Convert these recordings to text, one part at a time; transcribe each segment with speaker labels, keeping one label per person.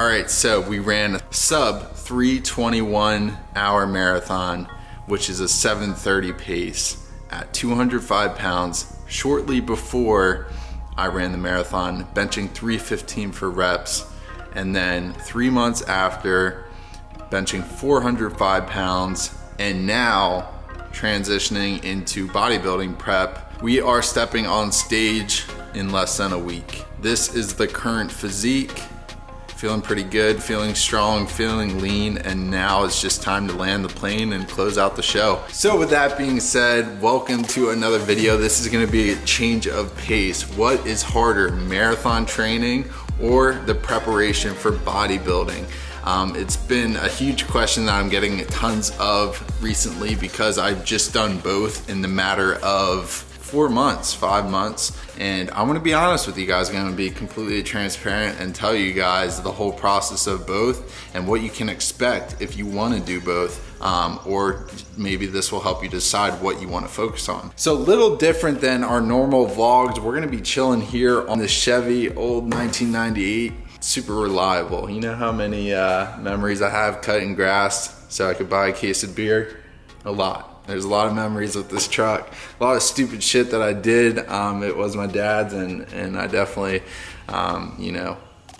Speaker 1: All right, so we ran a sub 3:21 hour marathon, which is a 7:30 pace at 205 pounds shortly before I ran the marathon, benching 315 for reps. And then 3 months after, benching 405 pounds, and now transitioning into bodybuilding prep. We are stepping on stage in less than a week. This is the current physique. Feeling pretty good, feeling strong, feeling lean, and now it's just time to land the plane and close out the show. So with that being said, welcome to another video. This is gonna be a change of pace. What is harder, marathon training or the preparation for bodybuilding? It's been a huge question that I'm getting tons of recently because I've just done both in the matter of 4 months, 5 months. And I want to be honest with you guys. I'm going to be completely transparent and tell you guys the whole process of both and what you can expect if you want to do both. Or maybe this will help you decide what you want to focus on. So a little different than our normal vlogs. We're going to be chilling here on the Chevy old 1998. Super reliable. You know how many memories I have cutting grass so I could buy a case of beer? A lot. There's a lot of memories with this truck. A lot of stupid shit that I did. It was my dad's, and I definitely,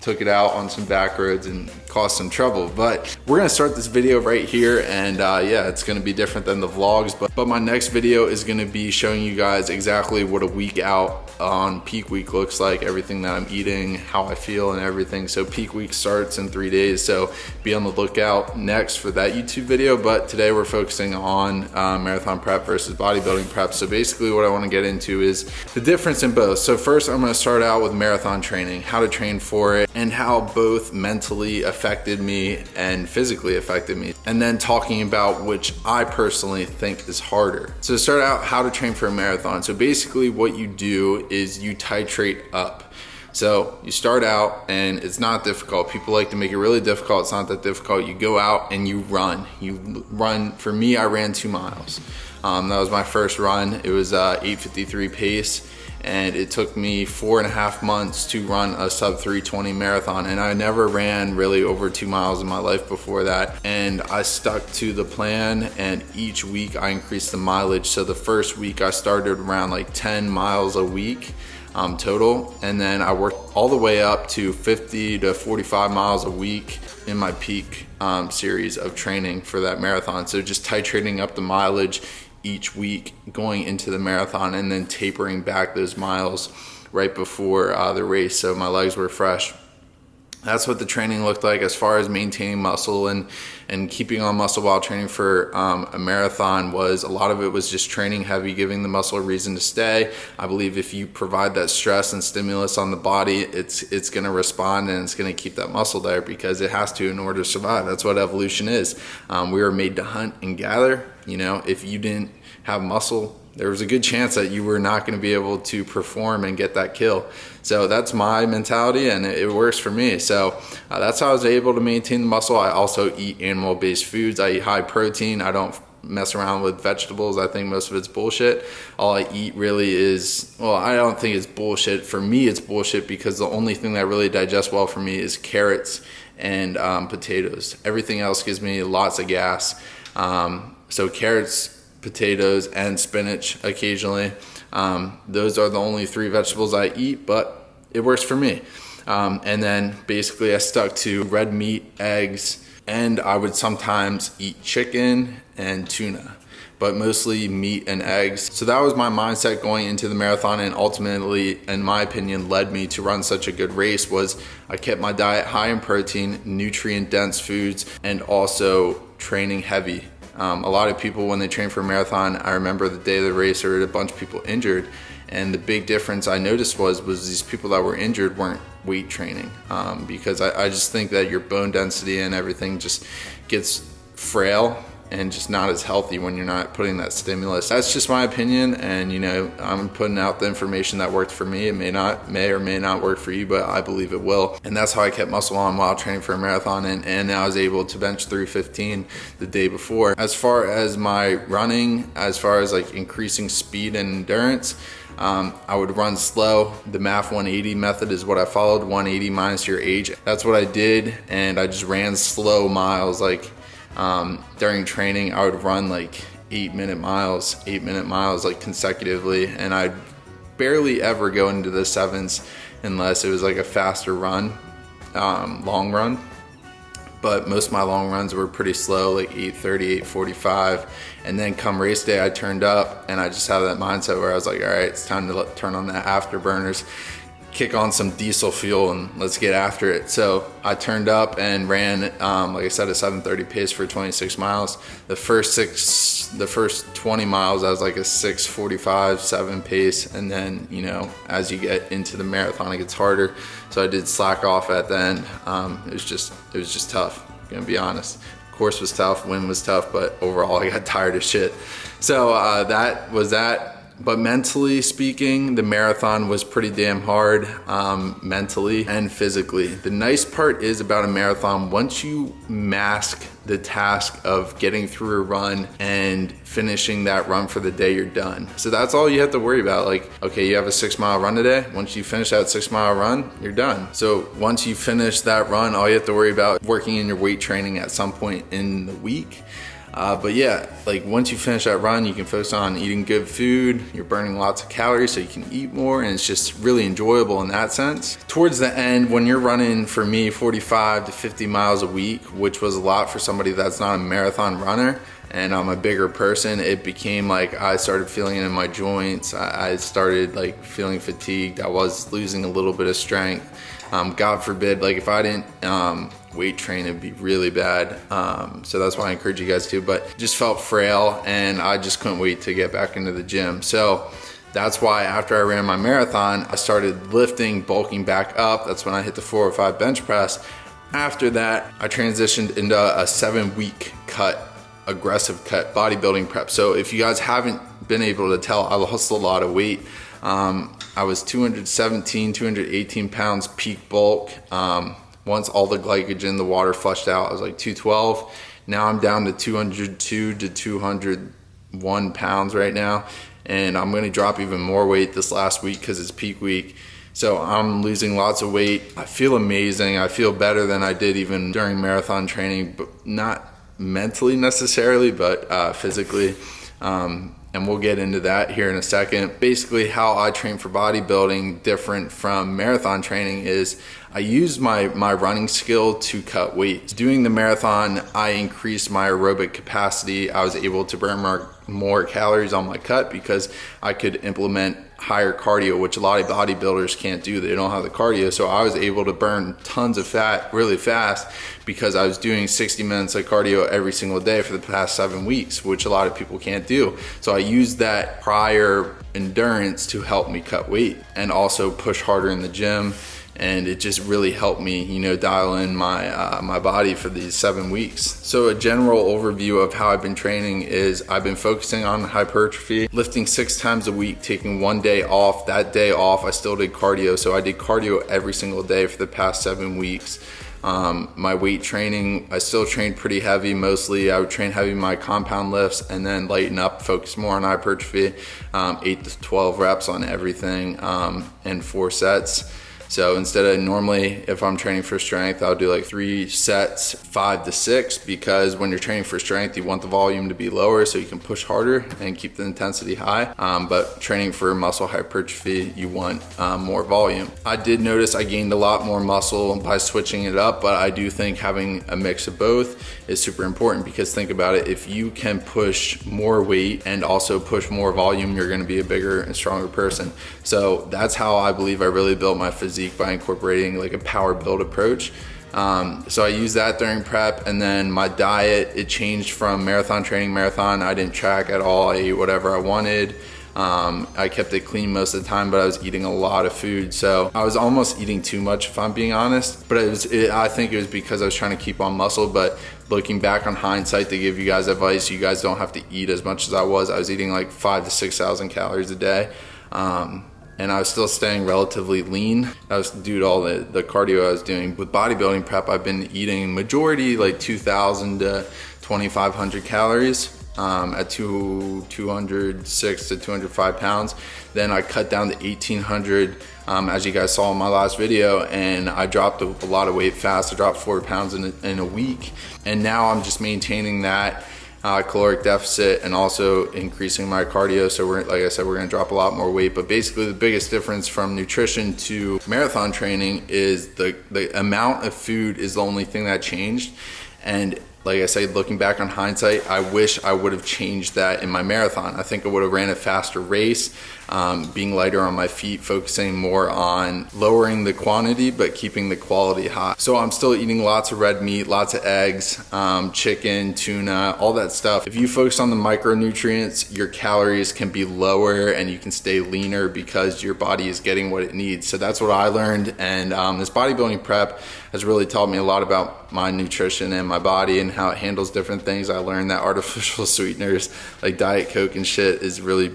Speaker 1: took it out on some back roads and caused some trouble. But we're gonna start this video right here, and yeah, it's gonna be different than the vlogs, but my next video is gonna be showing you guys exactly what a week out on peak week looks like, everything that I'm eating, how I feel and everything. So peak week starts in 3 days, so be on the lookout next for that YouTube video. But today we're focusing on marathon prep versus bodybuilding prep. So basically what I wanna get into is the difference in both. So first I'm gonna start out with marathon training, how to train for it, and how both mentally affected me and physically affected me. And then talking about which I personally think is harder. So to start out, how to train for a marathon. So basically what you do is you titrate up. So you start out and it's not difficult. People like to make it really difficult. It's not that difficult. You go out and you run. You run, for me, I ran 2 miles. That was my first run. It was 8:53 pace. And it took me 4.5 months to run a sub 320 marathon. And I never ran really over 2 miles in my life before that. And I stuck to the plan, and each week I increased the mileage. So the first week I started around like 10 miles a week total. And then I worked all the way up to 50 to 45 miles a week in my peak series of training for that marathon. So just titrating up the mileage each week going into the marathon, and then tapering back those miles right before the race, so my legs were fresh. That's what the training looked like as far as maintaining muscle and keeping on muscle while training for a marathon. Was a lot of it was just training heavy, giving the muscle a reason to stay. I believe if you provide that stress and stimulus on the body, it's going to respond, and it's going to keep that muscle there because it has to in order to survive. That's what evolution is. We were made to hunt and gather. You know, if you didn't have muscle, there was a good chance that you were not going to be able to perform and get that kill. So that's my mentality, and it works for me. So that's how I was able to maintain the muscle. I also eat animal-based foods. I eat high protein. I don't mess around with vegetables. I think most of it's bullshit. All I eat really is, well, I don't think it's bullshit. For me, it's bullshit because the only thing that really digests well for me is carrots and potatoes. Everything else gives me lots of gas. So carrots, potatoes, and spinach occasionally. Those are the only 3 vegetables I eat, but it works for me. And then basically I stuck to red meat, eggs, and I would sometimes eat chicken and tuna, but mostly meat and eggs. So that was my mindset going into the marathon, and ultimately, in my opinion, led me to run such a good race. Was I kept my diet high in protein, nutrient-dense foods, and also training heavy. A lot of people, when they train for a marathon, I remember the day of the race, there were a bunch of people injured, and the big difference I noticed was these people that were injured weren't weight training, because I just think that your bone density and everything just gets frail and just not as healthy when you're not putting that stimulus. That's just my opinion, and I'm putting out the information that worked for me. It may or may not work for you, but I believe it will. And that's how I kept muscle on while training for a marathon, and I was able to bench 315 the day before. As far as my running, as far as like increasing speed and endurance, I would run slow. The MAF 180 method is what I followed, 180 minus your age. That's what I did, and I just ran slow miles. Like during training, I would run like 8-minute miles like consecutively, and I'd barely ever go into the 7s unless it was like a faster run, long run. But most of my long runs were pretty slow, like 8:30, 8:45. And then come race day, I turned up, and I just had that mindset where I was like, all right, it's time to turn on the afterburners, kick on some diesel fuel, and let's get after it. So I turned up and ran, like I said, a 7:30 pace for 26 miles. The first 20 miles, I was like a 6:45, 7 pace. And then, you know, as you get into the marathon, it gets harder. So I did slack off at the end. It was just tough, I'm gonna be honest. Course was tough, wind was tough, but overall I got tired as shit. So that was that. But mentally speaking, the marathon was pretty damn hard, mentally and physically. The nice part is about a marathon, once you mask the task of getting through a run and finishing that run for the day, you're done. So that's all you have to worry about. Like, okay, you have a 6-mile run today. Once you finish that 6-mile run, you're done. So once you finish that run, all you have to worry about working in your weight training at some point in the week. But yeah, like once you finish that run, you can focus on eating good food. You're burning lots of calories so you can eat more, and it's just really enjoyable in that sense. Towards the end, when you're running, for me, 45 to 50 miles a week, which was a lot for somebody that's not a marathon runner, and I'm a bigger person, it became like I started feeling it in my joints. I started like feeling fatigued. I was losing a little bit of strength. God forbid, like if I didn't weight train, it'd be really bad. So that's why I encourage you guys to, but just felt frail, and I just couldn't wait to get back into the gym. So that's why after I ran my marathon, I started lifting, bulking back up. That's when I hit the 405 bench press. After that, I transitioned into a 7-week cut, aggressive cut bodybuilding prep. So if you guys haven't been able to tell, I lost a lot of weight. I was 217, 218 pounds peak bulk. Once all the glycogen, the water flushed out, I was like 212. Now I'm down to 202 to 201 pounds right now. And I'm gonna drop even more weight this last week because it's peak week. So I'm losing lots of weight. I feel amazing. I feel better than I did even during marathon training, but not mentally necessarily, but physically. And we'll get into that here in a second. Basically, how I train for bodybuilding, different from marathon training, is I use my running skill to cut weight. Doing the marathon, I increased my aerobic capacity. I was able to burn more calories on my cut because I could implement higher cardio, which a lot of bodybuilders can't do. They don't have the cardio. So I was able to burn tons of fat really fast because I was doing 60 minutes of cardio every single day for the past 7 weeks, which a lot of people can't do. So I used that prior endurance to help me cut weight and also push harder in the gym. And it just really helped me, you know, dial in my body for these 7 weeks. So a general overview of how I've been training is I've been focusing on hypertrophy, lifting 6 times a week, taking 1 day off. That day off, I still did cardio. So I did cardio every single day for the past 7 weeks. My weight training, I still trained pretty heavy. Mostly I would train heavy in my compound lifts and then lighten up, focus more on hypertrophy, 8 to 12 reps on everything, and 4 sets. So instead of normally, if I'm training for strength, I'll do like 3 sets, 5 to 6, because when you're training for strength, you want the volume to be lower so you can push harder and keep the intensity high. But training for muscle hypertrophy, you want more volume. I did notice I gained a lot more muscle by switching it up, but I do think having a mix of both is super important, because think about it, if you can push more weight and also push more volume, you're gonna be a bigger and stronger person. So that's how I believe I really built my physique, by incorporating like a power build approach. So I used that during prep, and then my diet, it changed from marathon training. Marathon, I didn't track at all. I ate whatever I wanted. I kept it clean most of the time, but I was eating a lot of food. So I was almost eating too much, if I'm being honest, but I think it was because I was trying to keep on muscle. But looking back on hindsight, to give you guys advice, you guys don't have to eat as much as I was. I was eating like 5,000 to 6,000 calories a day. And I was still staying relatively lean. That was due to all the cardio I was doing. With bodybuilding prep, I've been eating majority like 2,000 to 2,500 calories. at 206 to 205 pounds. Then I cut down to 1800, as you guys saw in my last video, and I dropped a lot of weight fast. I dropped 4 pounds in a week, and now I'm just maintaining that caloric deficit and also increasing my cardio. So we're, like I said, we're gonna drop a lot more weight. But basically the biggest difference from nutrition to marathon training is the amount of food is the only thing that changed. And like I said, looking back on hindsight, I wish I would have changed that in my marathon. I think I would have ran a faster race, being lighter on my feet, focusing more on lowering the quantity but keeping the quality high. So I'm still eating lots of red meat, lots of eggs, chicken, tuna, all that stuff. If you focus on the micronutrients, your calories can be lower and you can stay leaner because your body is getting what it needs. So that's what I learned, and this bodybuilding prep has really taught me a lot about my nutrition and my body and how it handles different things. I learned that artificial sweeteners like Diet Coke and shit is really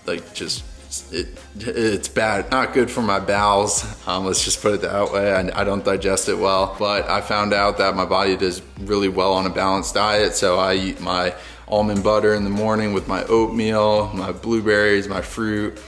Speaker 1: like just, it's bad. Not good for my bowels, let's just put it that way. I don't digest it well, but I found out that my body does really well on a balanced diet. So I eat my almond butter in the morning with my oatmeal, my blueberries, my fruit,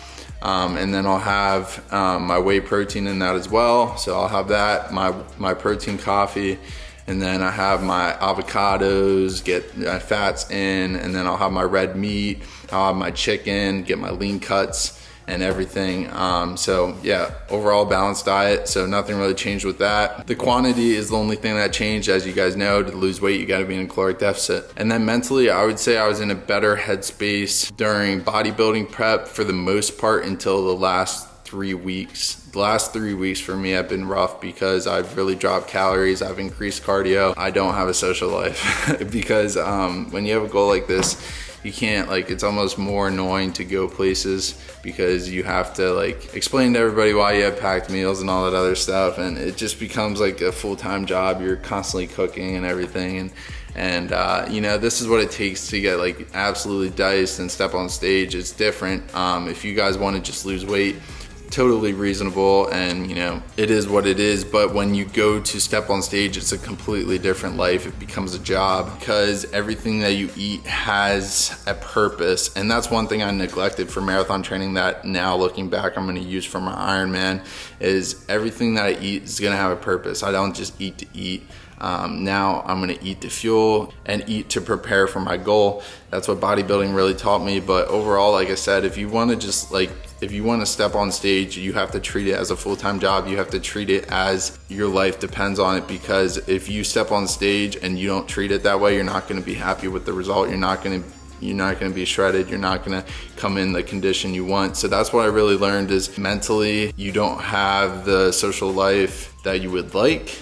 Speaker 1: and then I'll have my whey protein in that as well. So I'll have that, my protein coffee, and then I have my avocados, get my fats in, and then I'll have my red meat, I'll have my chicken, get my lean cuts and everything. So yeah, overall balanced diet. So nothing really changed with that. The quantity is the only thing that changed. As you guys know, to lose weight, you gotta be in a caloric deficit. And then mentally, I would say I was in a better headspace during bodybuilding prep for the most part until the last 3 weeks. The last 3 weeks for me have been rough because I've really dropped calories, I've increased cardio. I don't have a social life because when you have a goal like this, you can't, like, it's almost more annoying to go places because you have to like explain to everybody why you have packed meals and all that other stuff, and it just becomes like a full-time job. You're constantly cooking and everything, and you know, this is what it takes to get like absolutely diced and step on stage. It's different. If you guys want to just lose weight, totally reasonable, and you know, it is what it is. But when you go to step on stage, it's a completely different life. It becomes a job because everything that you eat has a purpose, and that's one thing I neglected for marathon training that now looking back I'm going to use for my Ironman. Is everything that I eat is going to have a purpose. I don't just eat to eat. Now I'm gonna eat to fuel and eat to prepare for my goal. That's what bodybuilding really taught me. But overall, like I said, if you want to just like, if you want to step on stage, you have to treat it as a full-time job. You have to treat it as your life depends on it, because if you step on stage and you don't treat it that way, you're not going to be happy with the result. You're not going to be shredded. You're not going to come in the condition you want. So that's what I really learned, is mentally you don't have the social life that you would like.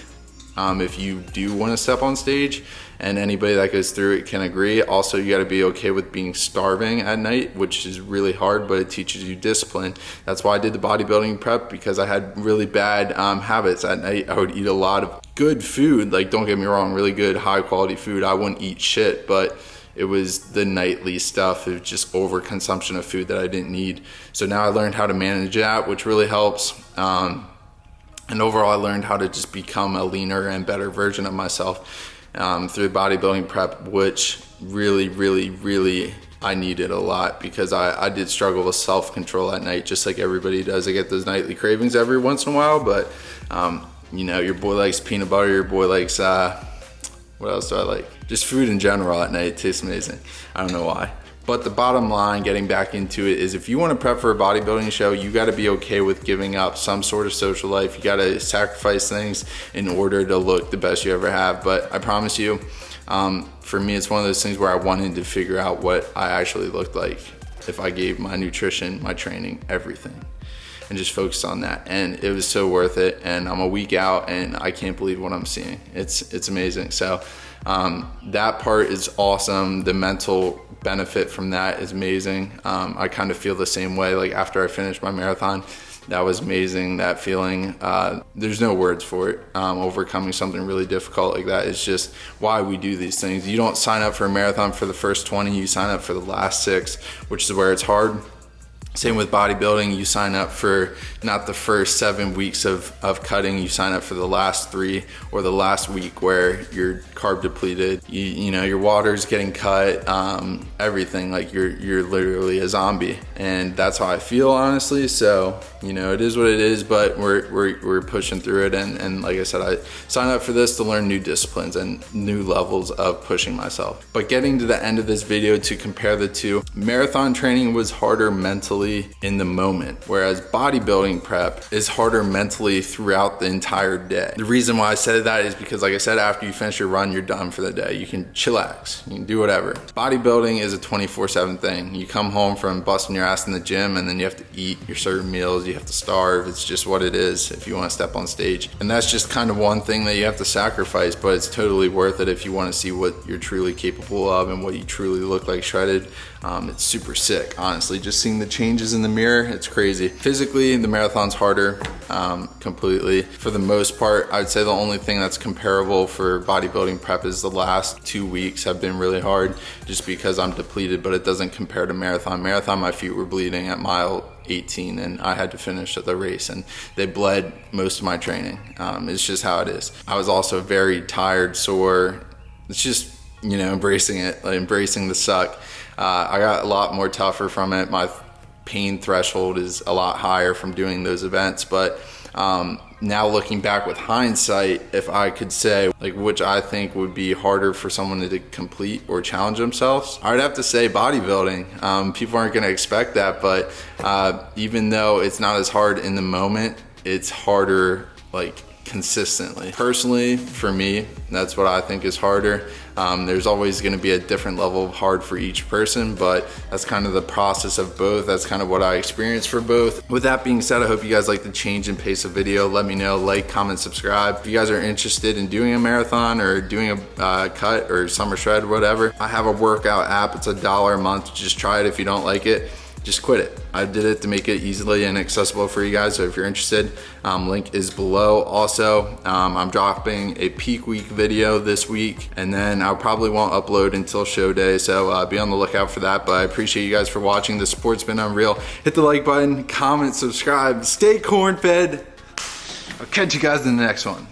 Speaker 1: If you do want to step on stage, and anybody that goes through it can agree. Also, you got to be okay with being starving at night, which is really hard, but it teaches you discipline. That's why I did the bodybuilding prep, because I had really bad habits at night. I would eat a lot of good food, like, don't get me wrong, really good high quality food. I wouldn't eat shit, but it was the nightly stuff. It was just overconsumption of food that I didn't need. So now I learned how to manage that, which really helps. And overall, I learned how to just become a leaner and better version of myself through bodybuilding prep, which really I needed a lot, because I did struggle with self-control at night, just like everybody does. I get those nightly cravings every once in a while, but you know, your boy likes peanut butter, your boy likes, what else do I like? Just food in general at night. It tastes amazing. I don't know why. But the bottom line, getting back into it, is if you want to prep for a bodybuilding show, you got to be okay with giving up some sort of social life. You got to sacrifice things in order to look the best you ever have. But I promise you, for me, it's one of those things where I wanted to figure out what I actually looked like if I gave my nutrition, my training, everything, and just focused on that. And it was so worth it. And I'm a week out and I can't believe what I'm seeing. It's amazing. So that part is awesome. The mental benefit from that is amazing. I kind of feel the same way. Like, after I finished my marathon, that was amazing. That feeling, there's no words for it. Overcoming something really difficult like that is just why we do these things. You don't sign up for a marathon for the first 20, you sign up for the last 6, which is where it's hard. Same with bodybuilding, you sign up for not the first 7 weeks of cutting, you sign up for the last 3 or the last week where you're carb depleted, you know, your water's getting cut, everything, like you're literally a zombie. And that's how I feel, honestly. So, you know, it is what it is, but we're pushing through it. And like I said, I signed up for this to learn new disciplines and new levels of pushing myself. But getting to the end of this video to compare the two, marathon training was harder mentally in the moment, whereas bodybuilding prep is harder mentally throughout the entire day. The reason why I said that is because, like I said, after you finish your run, you're done for the day. You can chillax, you can do whatever. Bodybuilding is a 24/7 thing. You come home from busting your ass in the gym, and then you have to eat your certain meals, you have to starve. It's just what it is if you want to step on stage. And that's just kind of one thing that you have to sacrifice, but it's totally worth it if you want to see what you're truly capable of and what you truly look like shredded. It's super sick, honestly. Just seeing the changes in the mirror, it's crazy. Physically, the marathon's harder, completely. For the most part, I'd say the only thing that's comparable for bodybuilding prep is the last 2 weeks have been really hard just because I'm depleted, but it doesn't compare to marathon. Marathon, my feet were bleeding at mile 18 and I had to finish the race, and they bled most of my training. It's just how it is. I was also very tired, sore. It's just, you know, embracing it, like embracing the suck. I got a lot more tougher from it. My pain threshold is a lot higher from doing those events, but now looking back with hindsight, if I could say like which I think would be harder for someone to complete or challenge themselves, I would have to say bodybuilding. People aren't going to expect that, but even though it's not as hard in the moment, it's harder like consistently. Personally, for me, that's what I think is harder. There's always going to be a different level of hard for each person, but that's kind of the process of both. That's kind of what I experienced for both. With that being said, I hope you guys like the change in pace of video. Let me know, like, comment, subscribe. If you guys are interested in doing a marathon or doing a cut or summer shred, whatever, I have a workout app. It's $1 a month. Just try it. If you don't like it, just quit it. I did it to make it easily and accessible for you guys, so if you're interested, link is below. Also, I'm dropping a peak week video this week, and then I probably won't upload until show day, so be on the lookout for that. But I appreciate you guys for watching. The support's been unreal. Hit the like button, comment, subscribe, stay corn fed. I'll catch you guys in the next one.